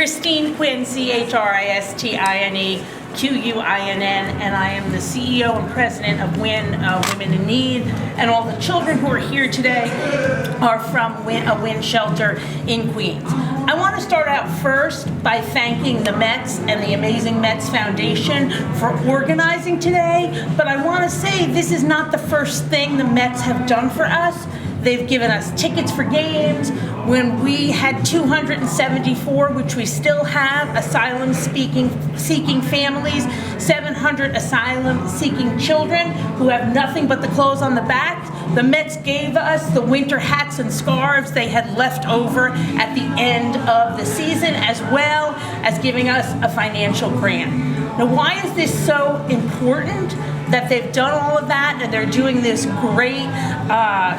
Christine Quinn, CHRISTINE QUINN, and I am the CEO and president of Win Women in Need. And all the children who are here today are from a Win shelter in Queens. I want to start out first by thanking the Mets and the amazing Mets Foundation for organizing today. But I want to say this is not the first thing the Mets have done for us. They've given us tickets for games. When we had 274, which we still have, asylum-seeking families, 700 asylum-seeking children who have nothing but the clothes on the back, the Mets gave us the winter hats and scarves they had left over at the end of the season, as well as giving us a financial grant. Now, why is this so important? That they've done all of that and they're doing this great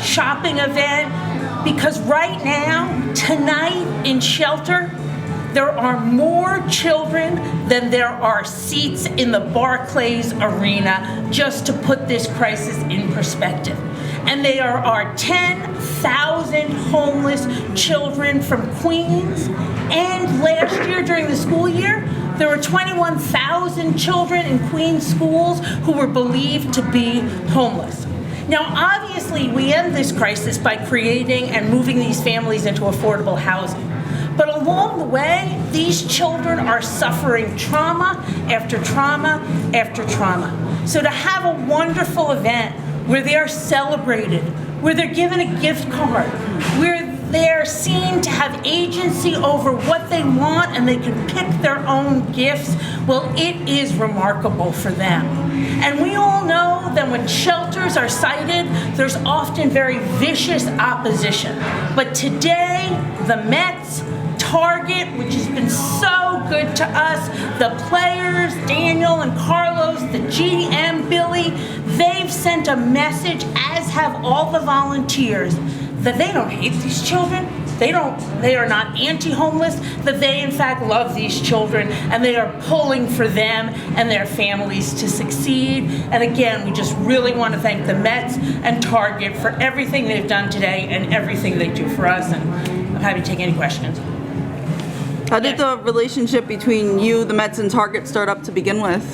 shopping event, because right now, tonight in shelter, there are more children than there are seats in the Barclays Arena, just to put this crisis in perspective. And they are 10,000 homeless children from Queens. And last year, during the school year, there were 21,000 children in Queens schools who were believed to be homeless. Now, obviously, we end this crisis by creating and moving these families into affordable housing. But along the way, these children are suffering trauma after trauma after trauma. So to have a wonderful event where they are celebrated, where they're given a gift card, where they're seen to have agency over what they want and they can pick their own gifts, well, it is remarkable for them. And we all know that when shelters are cited, there's often very vicious opposition. But today, the Mets, Target, which has been so good to us, the players, Daniel and Carlos, the GM, Billy, they've sent a message, as have all the volunteers, that they don't hate these children, they are not anti-homeless, that they in fact love these children, and they are pulling for them and their families to succeed. And again, we just really want to thank the Mets and Target for everything they've done today and everything they do for us, and I'm happy to take any questions. How did the relationship between you, the Mets, and Target start up to begin with?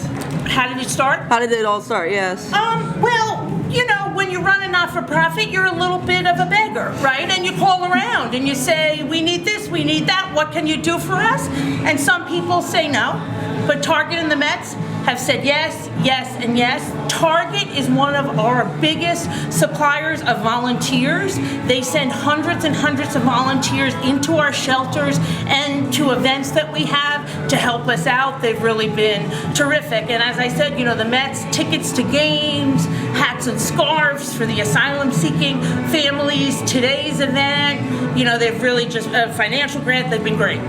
How did it start? How did it all start, yes? Well, you know, when you run a not-for-profit, you're a little bit of a beggar, right? And you call around and you say, we need this, we need that, what can you do for us? And some people say no, but Target and the Mets have said yes, yes, and yes. Target is one of our biggest suppliers of volunteers. They send hundreds and hundreds of volunteers into our shelters and to events that we have to help us out. They've really been terrific. And as I said, you know, the Mets, tickets to games, hats and scarves for the asylum-seeking families, today's event, you know, they've really just, a financial grant, they've been great.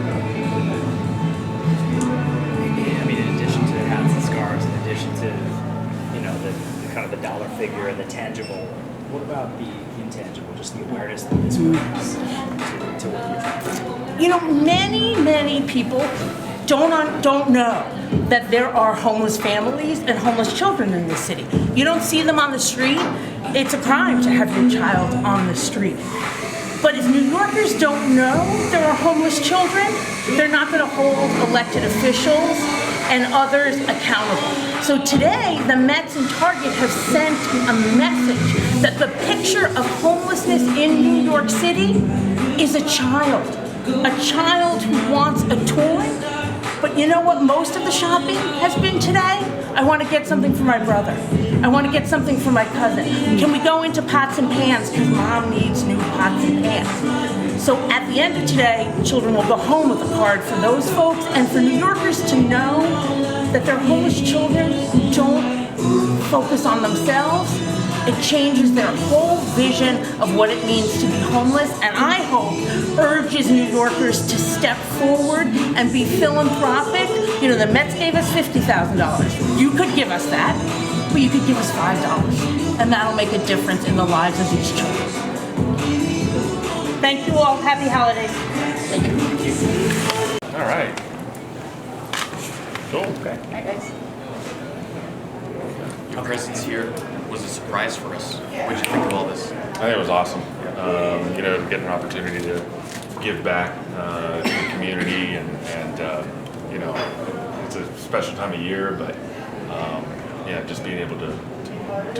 The dollar figure and the tangible. What about the intangible, just the awareness that this brings to what you're trying to do? You know, many people don't know that there are homeless families and homeless children in this city. You don't see them on the street. It's a crime to have your child on the street. But if New Yorkers don't know there are homeless children, they're not going to hold elected officials and others accountable. So today, the Mets and Target have sent a message that the picture of homelessness in New York City is a child who wants a toy. But you know what most of the shopping has been today? I want to get something for my brother. I want to get something for my cousin. Can we go into pots and pans because mom needs new pots and pans? So at the end of today, children will go home with a card for those folks, and for New Yorkers to know that their homeless children don't focus on themselves. It changes their whole vision of what it means to be homeless, and I hope urges New Yorkers to step forward and be philanthropic. You know, the Mets gave us $50,000. You could give us that, but you could give us $5, and that'll make a difference in the lives of these children. Thank you all. Happy holidays. Thank you. All right. Cool. Okay. Hi, guys. Your presence here was a surprise for us. What did you think of all this? I think it was awesome. You know, to get an opportunity to give back to the community, and you know, it's a special time of year, but yeah, just being able to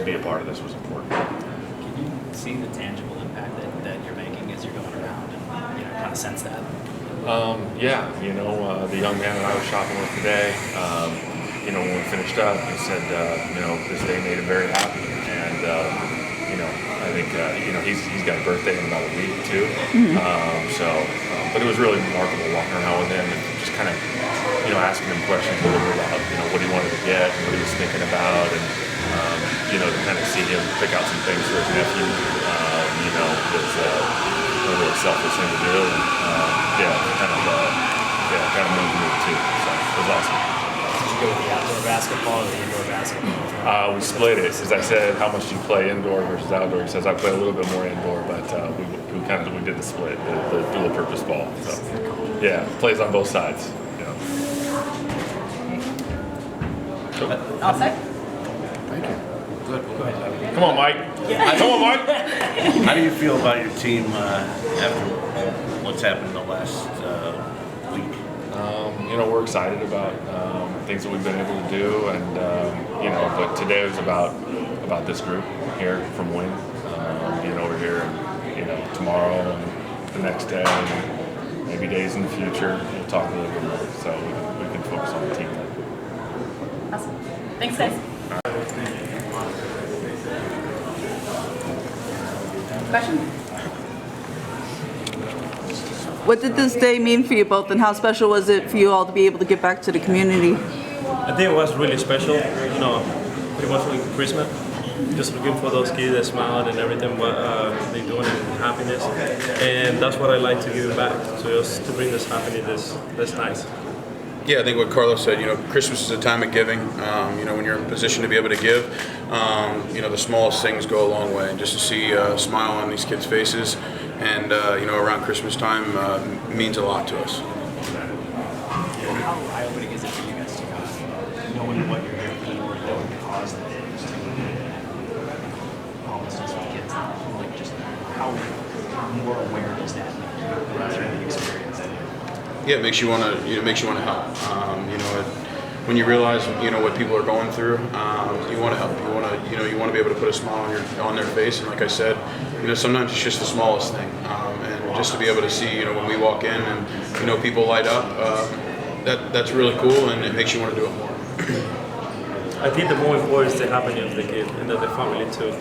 be a part of this was important. Can you see the tangible impact that you're making as you're going around and kind of sense that? Yeah, the young man that I was shopping with today, when we finished up, he said, this day made him very happy, and I think he's got a birthday in about a week too. But it was really remarkable walking around with him and just kind of asking him questions about what he wanted to get and what he was thinking about, and to kind of see him pick out some things for his nephew, was a really selfless thing to do, and kind of moved me too. So it was awesome. Did you go with the outdoor basketball or the indoor basketball? We split it. As I said, how much do you play indoor versus outdoor? He says I play a little bit more indoor, but we did the split, the dual purpose ball. So yeah, plays on both sides. Yeah. Cool. I'll say. Thank you. Good. Go ahead. Come on, Mike. Come on, Mike. How do you feel about your team after what's happened the last week? We're excited about things that we've been able to do, and but today was about this group here from Wynn, being over here, and tomorrow and the next day, and maybe days in the future. We'll talk a little bit more, so we can focus on the team. Awesome. Thanks, guys. Question? What did this day mean for you both, and how special was it for you all to be able to give back to the community? I think it was really special, pretty much like Christmas. Just looking for those kids that smiled and everything what they're doing and happiness. And that's what I like to give back. So just to bring this happiness, that's nice. Yeah, I think what Carlos said, Christmas is a time of giving. When you're in a position to be able to give, the smallest things go a long way. And just to see a smile on these kids' faces and, around Christmas time means a lot to us. How eye-opening is it for you guys to knowing what you're here for, knowing the cause that it is to homelessness for kids? Like, just how more aware does that make you through the experience? Yeah, it makes you want to help. When you realize what people are going through, you want to help. You want to be able to put a smile on their face. And like I said, sometimes it's just the smallest thing. And just to be able to see, when we walk in and people light up, that's really cool, and it makes you want to do it more. I think the more important is the happiness of the kid and of the family too.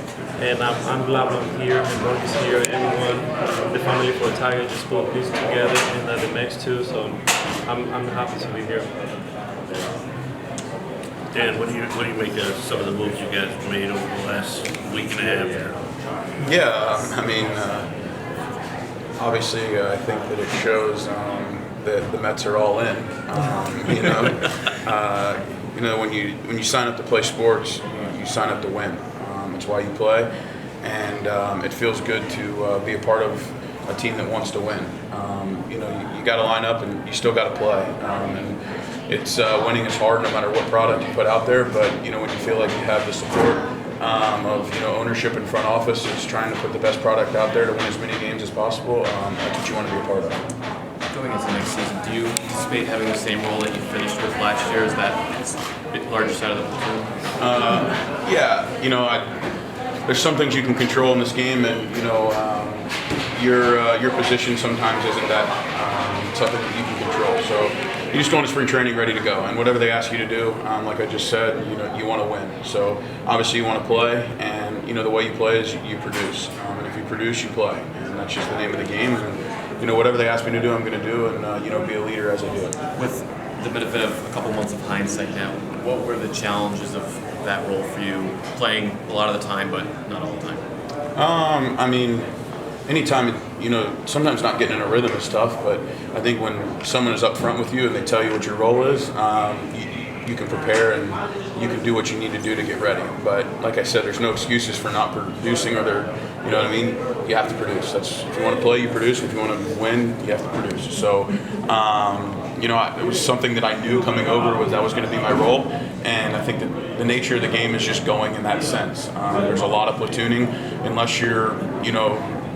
And I'm glad I'm here, and Mark is here, everyone, the family for Tiger just put this together, and the next too. So I'm happy to be here. Dan, what do you make of some of the moves you guys made over the last week and a half? Yeah, obviously, I think that it shows that the Mets are all in. When you sign up to play sports, you sign up to win. It's why you play, and it feels good to be a part of a team that wants to win. You got to line up, and you still got to play. And it's winning is hard no matter what product you put out there. But when you feel like you have the support of ownership and front office is trying to put the best product out there to win as many games as possible, that's what you want to be a part of. Going into next season, do you anticipate having the same role that you finished with last year? Is that the larger side of the platoon? Yeah, there's some things you can control in this game, and your position sometimes isn't that something that you can control. So you just go into spring training ready to go, and whatever they ask you to do, like I just said, you want to win. So obviously you want to play, and the way you play is you produce, and if you produce, you play, and that's just the name of the game. And whatever they ask me to do, I'm going to do, and be a leader as I do it. With the benefit of a couple months of hindsight now, what were the challenges of that role for you, playing a lot of the time, but not all the time? Anytime, sometimes not getting in a rhythm is tough, but I think when someone is up front with you and they tell you what your role is, you can prepare and you can do what you need to do to get ready. But like I said, there's no excuses for not producing, or you have to produce. If you want to play, you produce. If you want to win, you have to produce. So, it was something that I knew coming over that was going to be my role, and I think that the nature of the game is just going in that sense. There's a lot of platooning unless you're,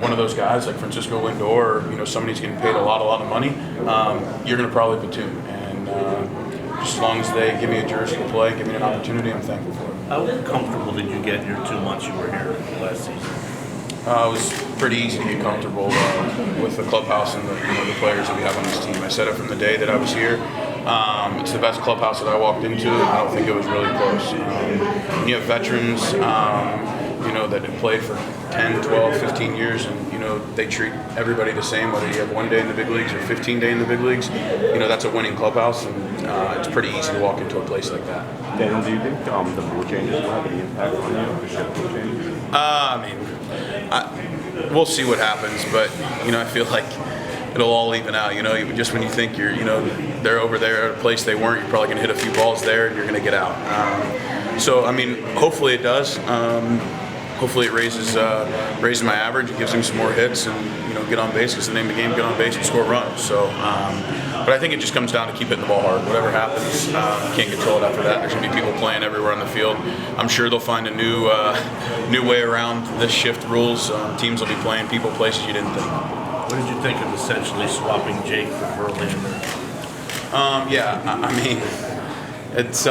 one of those guys like Francisco Lindor, or somebody's getting paid a lot of money, you're going to probably platoon. And just as long as they give me a jersey to play, give me an opportunity, I'm thankful for it. How comfortable did you get in your 2 months you were here last season? It was pretty easy to get comfortable with the clubhouse and the players that we have on this team. I said it from the day that I was here. It's the best clubhouse that I walked into, and I don't think it was really close. You have veterans, that have played for 10, 12, 15 years, and they treat everybody the same, whether you have 1 day in the big leagues or 15 days in the big leagues. That's a winning clubhouse, and it's pretty easy to walk into a place like that. Daniel, do you think the rule changes will have any impact on you? The shift rule changes? We'll see what happens, but I feel like it'll all even out. Just when you think they're over there at a place they weren't, you're probably gonna hit a few balls there and you're gonna get out. Hopefully it does. Hopefully it raises my average. It gives him some more hits and get on base, because the name of the game, get on base and score runs. So, but I think it just comes down to keep hitting the ball hard. Whatever happens, you can't control it after that. There's gonna be people playing everywhere on the field. I'm sure they'll find a new way around this shift rules. Teams will be playing people places you didn't think. What did you think of essentially swapping Jake for Verlander? It's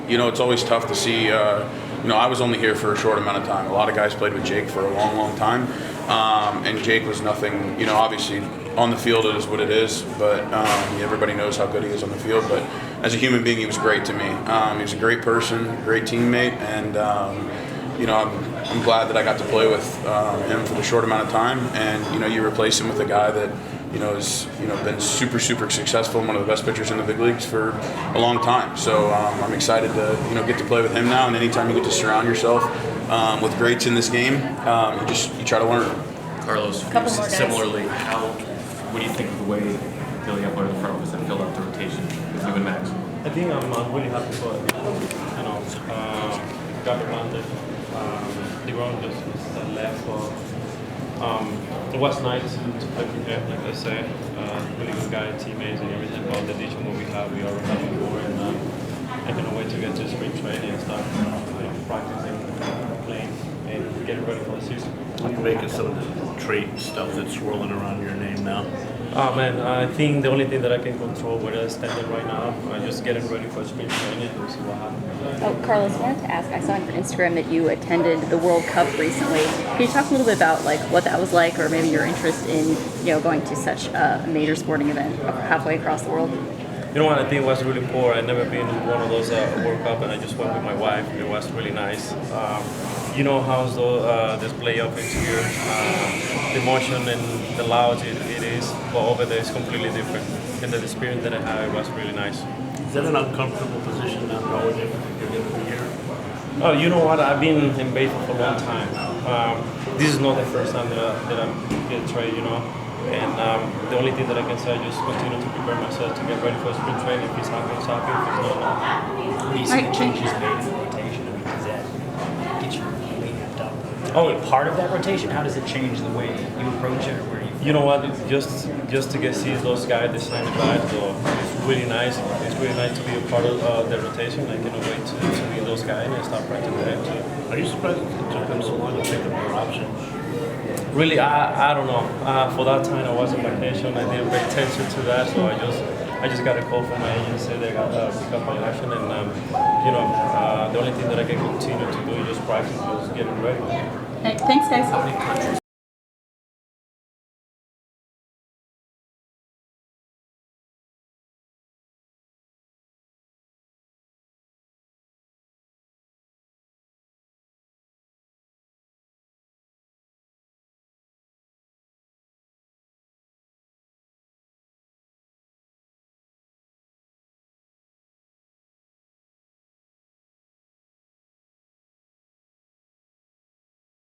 it's always tough to see. I was only here for a short amount of time. A lot of guys played with Jake for a long time, and Jake was nothing. Obviously on the field it is what it is, but everybody knows how good he is on the field. But as a human being, he was great to me. He was a great person, great teammate, and I'm glad that I got to play with him for the short amount of time. And you replace him with a guy that has been super successful, and one of the best pitchers in the big leagues for a long time. So I'm excited to get to play with him now. And anytime you get to surround yourself with greats in this game, you try to learn. Carlos, similarly, what do you think of the way Billy Eppler, the front office, have filled out the rotation with you and Max? I think I'm really happy for it. Gabriel DeGrom just left. It was nice to play with him, like I say. Really good guy, teammates, and everything. But the addition what we have, we already have before, and I cannot wait to get to spring training and start practicing, playing, and getting ready for the season. What do you make of some of the trade stuff that's swirling around your name now? Oh man, I think the only thing that I can control where I'm standing right now, I'm just getting ready for spring training and see what happens. Oh, Carlos, I wanted to ask, I saw on your Instagram that you attended the World Cup recently. Can you talk a little bit about what that was like, or maybe your interest in going to such a major sporting event halfway across the world? You know what, I think it was really poor. I'd never been in one of those World Cup, and I just went with my wife. It was really nice. How this playoff is here, the emotion and the loud it is, but over there it's completely different. And the experience that I had was really nice. Is that an uncomfortable position not knowing if you're going to be here? Oh, you know what? I've been in baseball for a long time. This is not the first time that I'm getting traded, And the only thing that I can say is just continue to prepare myself to get ready for spring training. If he's happy, he's happy. If he's not, not. When you see the changes made in the rotation, does that get you really amped up? Are you a part of that rotation? How does it change the way you approach it, or where you? You know what? It's just to see those guys, the sign guys. So it's really nice. It's really nice to be a part of the rotation. I cannot wait to be those guys and start practicing with them too. Are you surprised it took them so long to pick up your option? Really, I don't know. For that time, I was on vacation. I didn't pay attention to that, so I just got a call from my agency. They got pick up my option, and the only thing that I can continue to do is just practice, just getting ready. Hey, thanks, guys.